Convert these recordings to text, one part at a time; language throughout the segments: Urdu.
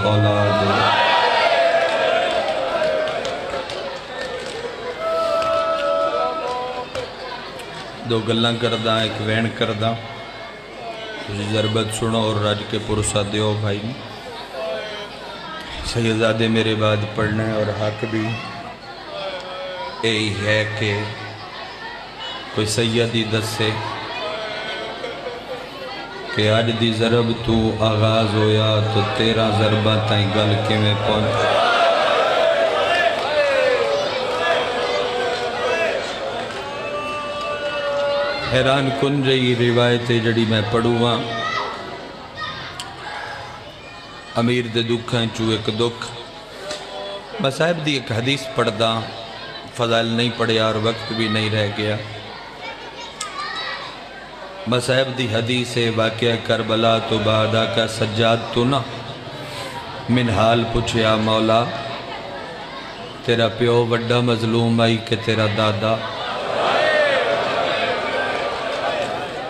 اولاد دو گلاں کردہ ایک وین کردہ ضربت سنو اور رج کے پرسہ دیو بھائی سیدزادے میرے بعد پڑھنا ہے اور حق بھی یہی ہے کہ کوئی سیدی دس سے کہ آج دی ضرب تو آغاز ہویا تو 13 ضربہ تائیں گل کے میں پہنچ حیران کن رہی روایتیں جڑی میں پڑھوں امیر دے دکھ ہیں چو ایک دکھ میں صاحب دی ایک حدیث پڑھدا فضائل نہیں پڑھیا اور وقت بھی نہیں رہ گیا میں صاحب دی حدیث واقعہ کربلا تو بعدہ کا سجاد تو نہ من حال پوچھیا مولا تیرا پیو وڈا مظلوم آئی کہ تیرا دادا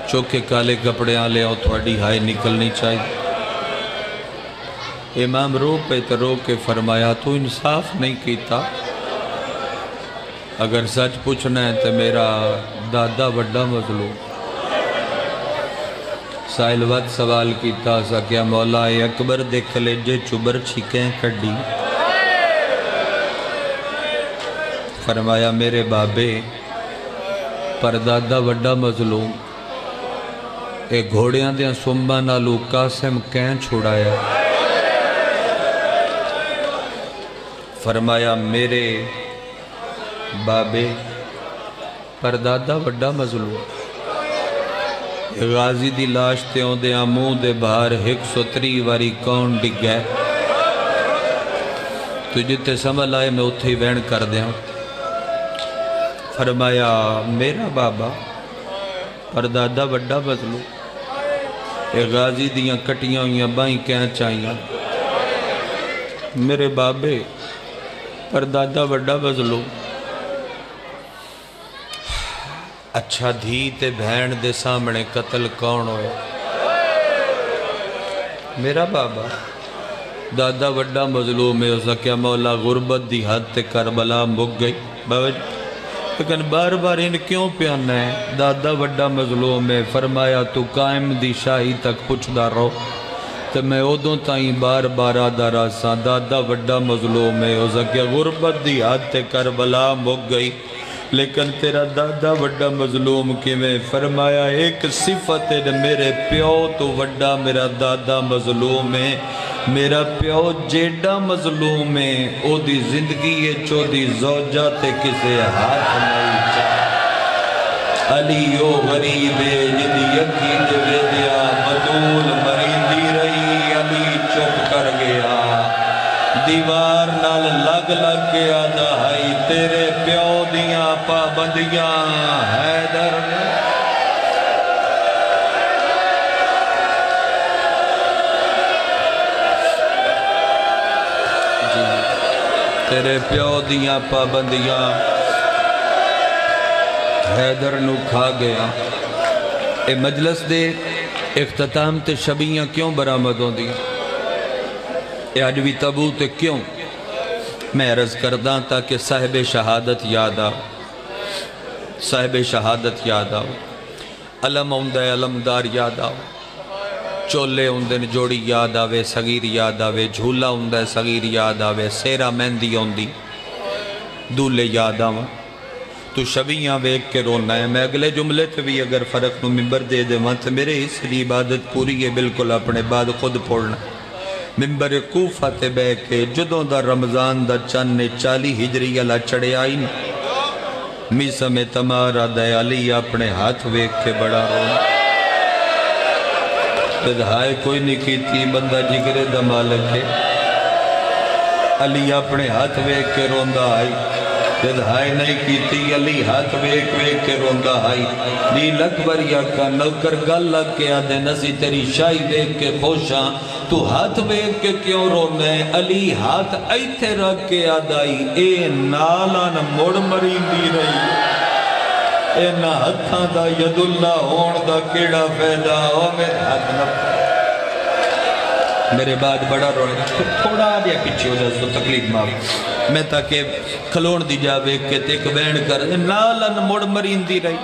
چوکے کالے کپڑے آلے اور تھوڑی ہائے نکلنی چاہیے امام رو پہ ترو کے فرمایا تو انصاف نہیں کیتا اگر سچ پوچھنا ہے تو میرا دادا وڈا مظلوم سائل وقت سوال کیتا سا کیا مولا اکبر دیکھ لے جے چبر چھکیں کڑی فرمایا میرے بابے پر دادا وڈا مظلوم اے گھوڑیاں دیاں سنبا نالو قاسم کہیں چھوڑایا فرمایا میرے بابے پر دادا وڈا مظلوم غازی دی لاش تے ہوں دے آموں دے باہر 130 واری کون ڈگ گئے تو جتے سمجھ آئے میں اتھے وین کر دیا فرمایا میرا بابا پر دادا وڈا مظلوم اے غازی دیاں کٹیاں ہوئیاں بائیں کیا چاہیاں میرے بابے پر دادا وڈا مظلوم اچھا دھی تے بھین دے سامنے قتل کون ہوئے میرا بابا دادا وڈا مظلوم ہے اسا کیا مولا غربت دی حد تے کربلا مک گئی بابا لیکن بار بار ان کیوں پیانا ہے دادا وڈا مظلوم ہے فرمایا تو قائم دی شاہی تک پوچھدا رہو تو میں ادوں تائیں بار بار آدھا راساں دادا وڈا مظلوم ہے اسا کیا غربت دی حد تے کربلا مک گئی لیکن تیرا دادا وڈا مظلوم کی میں فرمایا ایک صفت ہے میرے پیو تو وڈا میرا دادا مظلوم ہے میرا پیو جیڈا مظلوم ہے او دی زندگی ہے چو دی زوجہ تے کسے ہاتھ نہیں چاہ علی او غریب ہے جدی یکی دے دیا بدول مریندی رہی علی چپ کر گیا دیوار نال لگ لگ کے آدھا ہائی تیرے پیو دیاں پابندیاں حیدر تیرے پیو دیاں پابندیاں حیدر نو کھا گیا اے مجلس دے اختتام تے شبیاں کیوں برآمد ہوں دی اے عجوی تابوت کیوں میں عرض کرداں تاکہ صاحب شہادت یاد آؤ صاحب شہادت یاد آؤ علم ہوندہ علمدار یاد آؤ چولے ہوندے جوڑی یاد آوے صغیر یاد آوے جھولا ہوندہ صغیر یاد آوے سیرہ مہندی ہوندی دولے یاد آوے تو شبیاں ویک کے رونا ہے میں اگلے جملے تے بھی اگر فرق نو ممبر دے دے وہاں تے میرے اس لیے عبادت پوری ہے بالکل اپنے بعد خود پڑھنا ممبر کوفہ تے بے کے جدوں دا رمضان دا چانے 40 ہجری اللہ چڑے آئی میسا میں تمہارا دے علی اپنے ہاتھ ویک کے بڑا رونا بدھائے کوئی نہیں کیتی بندہ جگرے دا مالک ہے علی اپنے ہاتھ ویک کے روندہ آئی بدھائے نہیں کیتی علی ہاتھ ویک کے روندہ آئی نیل اکبر یا کا نوکر گل لگ کے آدھے نسی تیری شاہی ویک کے خوشاں تو ہاتھ ویک کے کیوں رونے علی ہاتھ ایتھے رکھ کے آدھائی اے نالان مڑ مرین دی رہی اے نہ ہتھاں دا ید اللہ ہون دا کیڑا فیدہ ہو میرے ہاتھ نہ میرے بعد بڑا رونے تھوڑا دیا پیچھے ہو جائے تو تکلیف معاف میں تاکہ کھلون دی جاوے کہ تیک بین کر نالن مڑ مرین دی رہی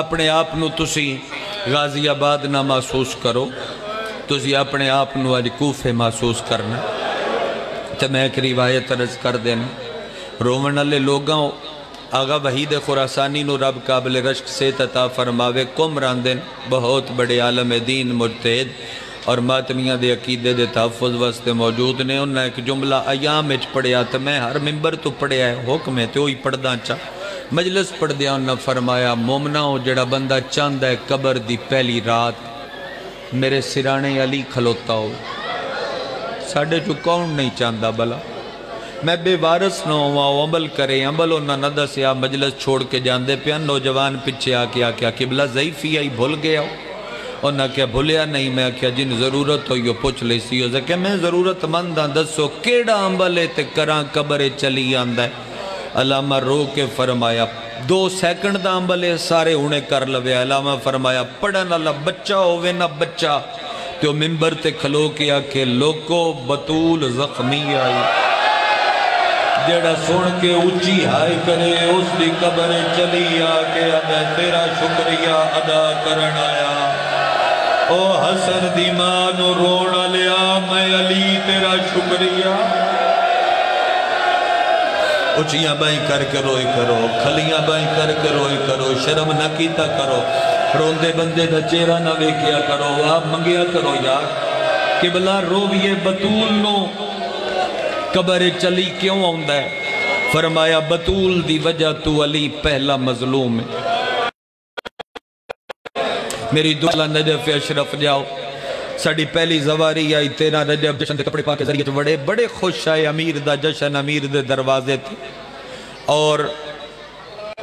اپنے آپ نو تسی غازی آباد نہ محسوس کرو تسی اپنے آپ نو آج کوفے محسوس کرنا تو میں ایک روایت عرض کر دینا رومن والے لوگاں آغا وحید خراسانی نو رب قابل رشک سے عطا فرماوے کمران دن بہت بڑے عالم دین مجتہد اور ماتمیاں دے عقیدے دے تحفظ واسطے موجود نے انہاں ایک جملہ ایام اچ پڑھیا تو میں ہر ممبر تو پڑھیا ہے حکم ہے تو ہوئی پڑھ داں چاہ مجلس پڑھ دیا انہاں فرمایا مومنہ ہو جڑا بندہ چاند ہے قبر دی پہلی رات میرے سرانے علی کھلوتا ہو ساڑھے جو کون نہیں چاندہ بلا میں بے وارث نہ ہوا عمل کرے عمل انہاں نہ دسیا مجلس چھوڑ کے جاندے پیان نوجوان پچھے آکیا کیا قبلہ ضعیفی آئی بھول گیا ہو انہاں کیا بھولیا نہیں میں کیا جن ضرورت ہو یہ پوچھ لے سی ہو کہ میں ضرورت منداں دسو کیڑا عملے تے کران قبرے چلی آندہ ہے علامہ رو کے فرمایا 2 سیکنڈ دا عملے سارے انہیں کر لوے علامہ فرمایا پڑھن اللہ بچہ ہوئے نہ بچہ تو ممبر تے کھلو کیا کہ لوکو بطول زخمی آئی جڑا سن کے اونچی ہائے کرے اس دی قبر چلی آکے ادا تیرا شکریہ ادا کرن آیا او حسن دی مانو روڑا لیا میں علی تیرا شکریہ اچھیاں بائیں کر کے روئے کرو کھلیاں بائیں کر کے روئے کرو شرم نہ کیتا کرو روندے بندے دا چہرہ نہ ویکیا کرو آپ منگیا کرو یار قبلہ رویے بطول نو قبر چلی کیوں آندہ ہے فرمایا بطول دی وجہ تو علی پہلا مظلوم ہے میری دعا نجف اشرف جاؤ ساڑی پہلی زواری آئی 13 رجب جشن دے کپڑے پاکے ذریعے بڑے خوش آئے امیر دا جشن امیر دے دروازے تھے اور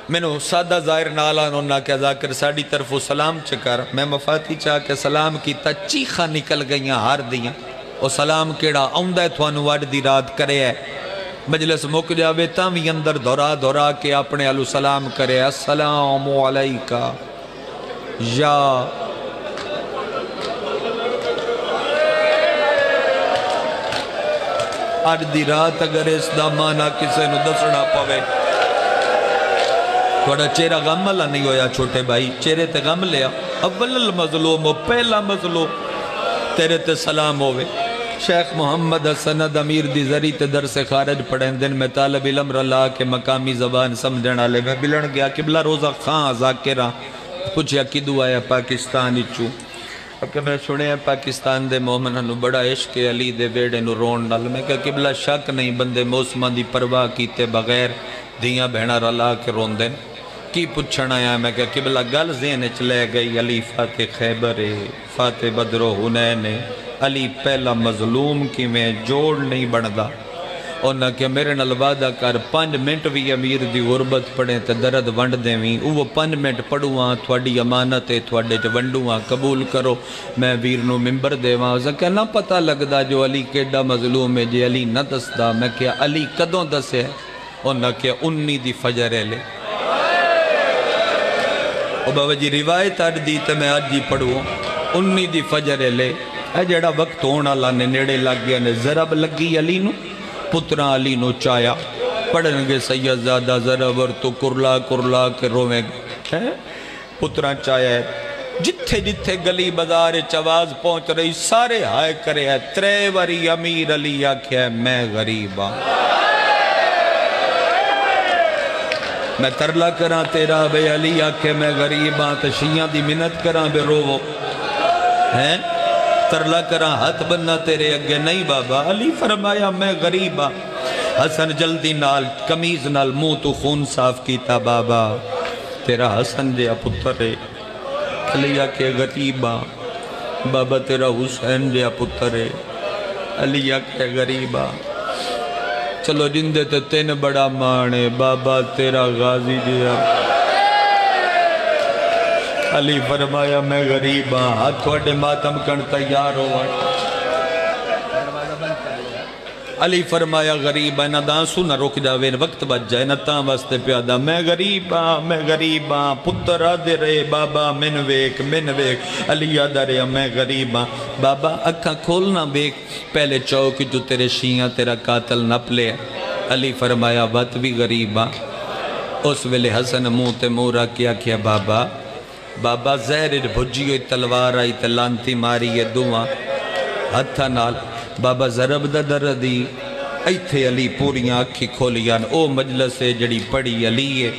میں نے سادہ ظاہر نالا انہوں کہ ذاکر ساڑی طرف سلام چکر میں مفاتی چاہ کے سلام کی تا چیخہ نکل گئیاں ہار دیاں اور سلام کیڑا آؤندہ ہے توانو واڑ دی رات کرے ہے مجلس مک جاوے تاوی اندر دھورا دھورا کے اپنے علو سلام کرے السلام علیکہ یا آج دی رات اگر اس دا مانا کسے نو دسنا پوے تھوڑا چہرہ غم اللہ نہیں ہویا چھوٹے بھائی چہرے تے غم لیا اول المظلوم و پہلا مظلوم تیرے تے سلام ہوئے شیخ محمد حسند امیر دی ذری تے در سے خارج پڑھیں دن میں طالب علم رلا کے مقامی زبان سمجھنا لے میں بلن گیا قبلہ روزہ خان ذاکرہ پوچھیا کدو آیا پاکستانی چوں کہ میں سنے ہیں پاکستان دے مومنہ بڑا عشق علی دے بیڑے نو رون ڈال میں کہ قبلہ شک نہیں بندے موسمہ دی پرواہ کیتے بغیر دیاں بہنہ رلا کے رون دیں کی پوچھنا آیا میں کہ قبلہ گل ذہن چلے گئی علی فاتح خیبر فاتح بدر و حنین علی پہلا مظلوم کی میں جوڑ نہیں بڑھدا اور نہ کہ میرے نال وعدہ کر 5 منٹ بھی امیر دی غربت پڑھیں تے درد ونڈ دیویں وہ 5 منٹ پڑھواں تھوڑی امانت ہے تھوڑے جوندواں قبول کرو میں ویر نو ممبر دیواں کہ نہ پتہ لگدا جو علی کیڈا مظلوم ہے جی علی نہ دسدا میں کہ علی کدوں دسے اور نہ کہ 19 دی فجر ہے لے اور بابا جی روایت آج دی تے میں آج جی پڑھوں 19 دی فجر ہے لے اے جڑا وقت ہونا اللہ نے نیڑے لگ گیا نے ضرب لگی علی نو پترہ علی نو چایا پڑھن گے سید زادہ ضرب اور تو کرلا کرلا کے رویں گے پترہ چایا ہے جتھے جتھے گلی بازار چواز پہنچ رہی سارے ہائے کرے ہے 3 وری امیر علی آکھیا ہے میں غریب ہاں میں ترلا کراں تیرا بے علی آکھے میں غریب ہاں تو شیعہ دی منت کراں بے روو ہیں ترلا کراں ہاتھ بننا تیرے اگے نہیں بابا علی فرمایا میں غریب ہاں حسن جلدی نال کمیز نال منہ تو خون صاف کیتا بابا تیرا حسن جیا پتر ہے علی آکھے غریب ہاں بابا تیرا حسین جیا پتر ہے علی آکھے غریب ہاں چلو جندے تے 3 بڑا مانے بابا تیرا غازی جیا علی فرمایا میں غریب ہاں ہاتھ تھوڑے ماتم کن تیار ہوا علی فرمایا غریب ہے نہ دانسو نہ رک جاوے وقت بچ جائے نہ تاں واسطے پیادا میں غریب ہاں پتر آدھے رہے بابا من ویک علی آدھا رہے میں غریب ہاں بابا اکھاں کھولنا بیک پہلے چوک جو تیرے شیعہ تیرا قاتل نپ لے علی فرمایا بات بھی غریب ہاں اس ویلے حسن منہ تے مورا کیا کیا بابا زہر بھجی ہوئی تلوار آئی تلانتی ماری ہے دعا ہتھا نال بابا ضرب دا دردی ایتھے علی پوریاں اکھی کھولیاں او مجلس ہے جڑی پڑی علی ہے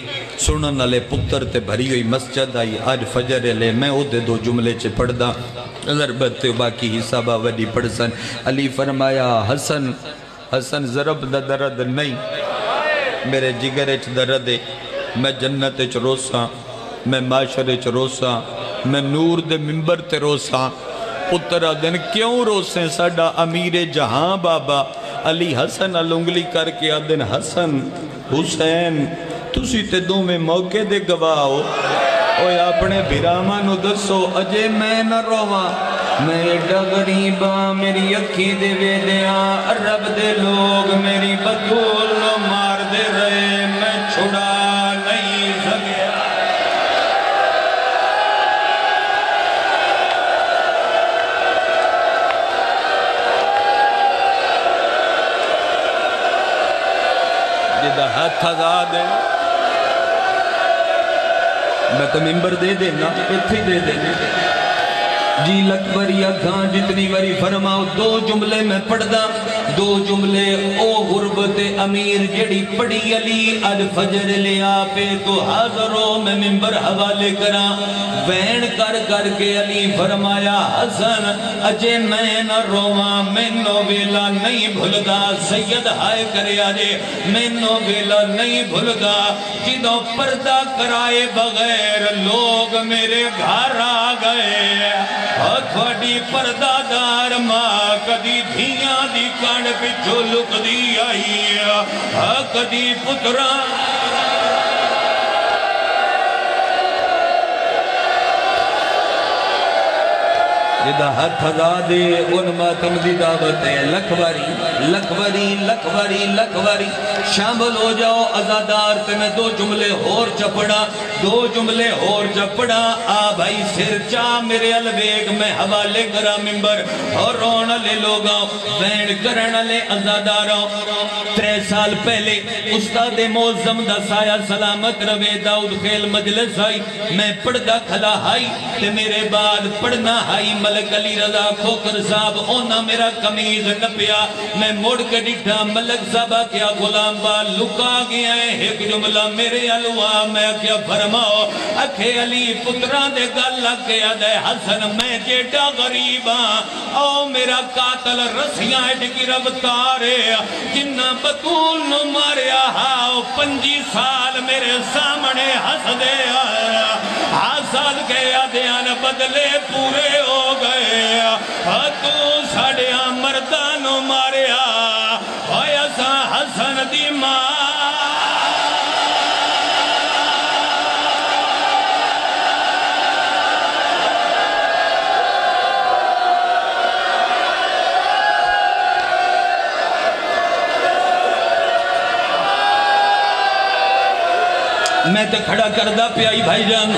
سنن علی پتر تے بھری ہوئی مسجد آئی آج فجر لے میں او دے دو جملے چے پڑھ دا ضربت تے باقی حسابہ وڈی پڑھ سن علی فرمایا حسن ضرب دا درد نہیں میرے جگر اچ درد ہے میں جنت اچ روساں میں معاشر اچ روساں میں نور دے ممبر تے روساں پترہ دن کیوں روسیں ساڑا امیر جہاں بابا علی حسن الانگلی کر کے آدن حسن حسین تسی تے دو میں موقع دے گواہو اوہ اپنے بھراما نو دسو اجے میں نہ رواں میں ایڈا غریباں میری اکھی دے وے دیاں رب دے لوگ میری بطول نو مار دے رہے میں چھڑا نہیں سکیا جدہ ہاتھ آزاد ہے میں تو ممبر دے دینا اتھی دے دینا جی لکبری اگھاں جتنی وری فرماؤ دو جملے میں پڑھ دا دو جملے او غربت امیر جڑی پڑی علی آج فجر لے آپے تو حاضروں میں ممبر حوالے کرا وین کر کے علی فرمایا حسن اجے میں نہ رواں میں نو ویلا نہیں بھلدا سید ہائے کرے آجے میں نو ویلا نہیں بھلدا جدوں پردہ کرائے بغیر لوگ میرے گھر آ گئے تھوڑی پردہ دار ماں کدی دھیاں دی کانڈ پچھو لک دی آئی کدی پتران جدہ ہاتھ دے ان ماتم دی دعوت ہے لکھواری شامل ہو جاؤ ازادار تے میں دو جملے اور چپڑا آ بھائی سر چاہ میرے الویگ میں حوالے کرا ممبر اور رونا لے لوگاں وین کرنا لے ازاداراں 3 سال پہلے استاد موزم دا سایہ سلامت روے داؤد خیل مجلس آئی میں پڑھدا کھلا ہائی تے میرے بعد پڑھنا ہائی ملک علی رضا کھوکر صاحب اونا میرا کمیز نپیا میں مڑ کے ڈٹھا ملک صاحبہ کیا غلام با لکا گیا ہے ایک جملہ میرے علوہ میں کیا فرماؤ اکھے علی پتران دے گل لگ گیا دے حسن میں جیٹا غریباں او میرا قاتل رسیاں اٹکی رفتارے جنہ بطول نو ماریا ہاؤ 5 سال میرے سامنے ہس دے حسد گیا دیان بدلے پورے ہو گئے تو ساڑیاں مردانو ماریا ہویا سا حسن دی ماں میں تے کھڑا کردہ پیائی بھائی جان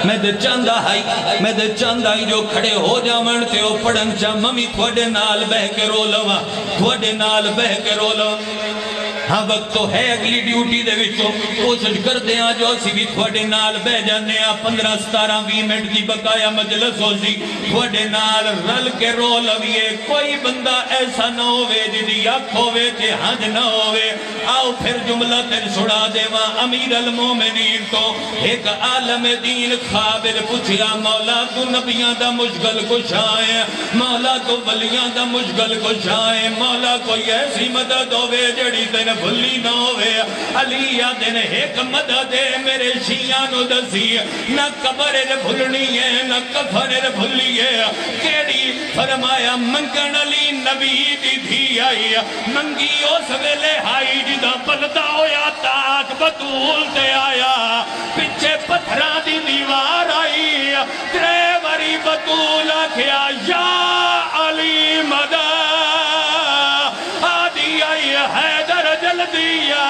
میں تے چاندہ ہائی جو کھڑے ہو جاون تے او پڑھن چاہ ممی تھوڑے نال بہ کے رو لوا ہاں وقت تو ہے اگلی ڈیوٹی دے وچوں کوشش کر دے آ جو اسی بھی تھوڑے نال بہ جانے آ 15-17-20 منٹ دی بقایا مجلس ہو سی تھوڑے نال رل کے رو لویے کوئی بندہ ایسا نہ ہوئے جدی اکھ ہوئے تے ہنج نہ ہوئے آؤ پھر جملہ تن سڑا دے وہاں امیر المومنین تو ایک عالم دین خابر پوچھیا مولا تو نبیاں دا مشغل کشائیں مولا تو ولیاں دا مشغل کشائیں مولا کوئی ایسی مدد ہوئے جڑی تن بھلی نہ ہوئے علی آدھن ایک مدد ہے میرے شیعہ نو دسی نہ قبر بھلنی ہے نہ کفر بھلی ہے کیڑی فرمایا منگن علی نبی دی دھی آئی منگی اس ویلے آئی جدہ پلدہ ہویا تاک بطول تے آیا پچھے پتھران دی دیوار آئی 3 وری بطول کیا یا علی مدد آدیا دیا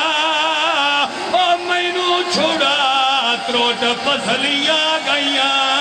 او مینو چھوڑا تروٹ پسلیاں گئیاں